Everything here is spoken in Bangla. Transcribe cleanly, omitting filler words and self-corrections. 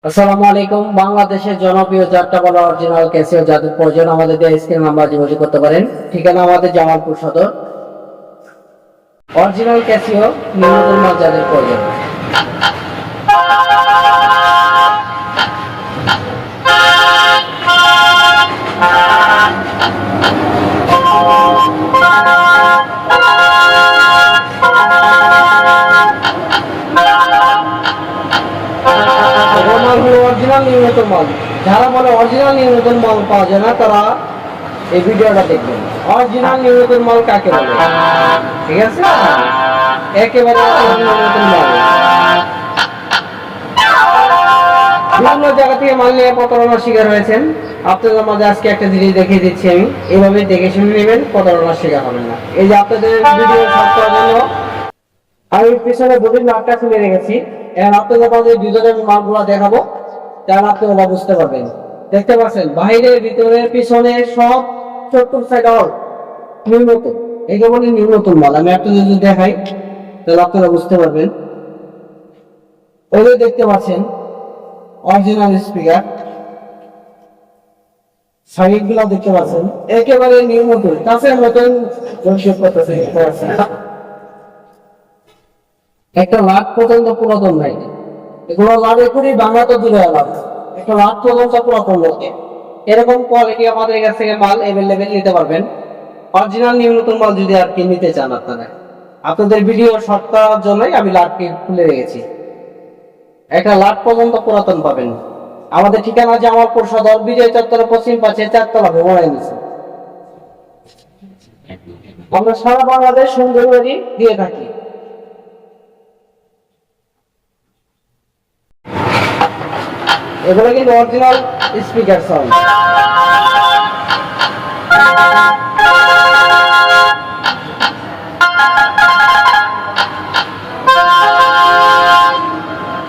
আসসালামু আলাইকুম। বাংলাদেশের জনপ্রিয় যাত্রা বলা অরিজিনাল ক্যাসিও যাদের প্রয়োজন আমাদের দিয়ে স্ক্রিন নাম্বার যোগাযোগ করতে পারেন। ঠিকানা আমাদের জামালপুর সদর। অরিজিনাল ক্যাসিও নিম্নতর মাল যাদের প্রয়োজন। অরিজিনাল নিম্নতর মাল, যারা বলে অরিজিনাল নিম্নতর মাল পাওয়া যায় না তারা এই ভিডিওটা দেখবেন। অরিজিনাল নিম্নতর মাল কাকে বলে, ঠিক আছে? একেবারে নিম্নতর মাল। বিভিন্ন জায়গা থেকে মাল নিয়ে প্রতারণার শিকার হয়েছেন। আপনাদের মাঝে আজকে একটা জিনিস দেখিয়ে দিচ্ছি আমি, এইভাবে দেখে শুনে নেবেন, প্রতারণার শিকার হবেন না। এই যে আপনাদের ভিডিও শর্ট করার জন্য আমি পিছনে বডির নাটটা খুলে রেখেছি। এখন আপনাদের মাঝে ভিতরের মালগুলো দেখাবো, তাহলে আপনারা বুঝতে পারবেন। দেখতে পাচ্ছেন বাইরের ভিতরের পিছনে সব ছোট্ট সাইড অল নিম্নতম, একে বলে নিম্নতম মাল। আমি আপনাদের যদি দেখাই তাহলে আপনারা বুঝতে পারবেন। ওই যে দেখতে পাচ্ছেন অরিজিনাল স্পিকার, সাইড গুলা দেখতে পাচ্ছেন একেবারে নিম্নতম, কাছের মতন করতেছে। একটা লাখ পর্যন্ত পুরাতন নাই, এগুলো লাভে করি বাংলা তো দূরে আলাপ। একটা লাখ পর্যন্ত পুরাতন লোকে এরকম কোয়ালিটি আমাদের কাছ থেকে মাল এভেলেবেল নিতে পারবেন। অরিজিনাল নিম্নতম মাল যদি আর কি নিতে চান আপনারা, আপনাদের ভিডিও শর্ট করার জন্যই আমি লাটকে খুলে রেখেছি। একটা লাট পর্যন্ত পুরাতন পাবেন। আমাদের ঠিকানা জামালপুর সদর, বিজয় চত্বরের পশ্চিম পাশে 4 তলা ভবনে নিচে। আমরা সারা বাংলাদেশ হোম ডেলিভারি দিয়ে থাকি। এগুলো কিন্তু অরিজিনাল স্পিকার সাউন্ড।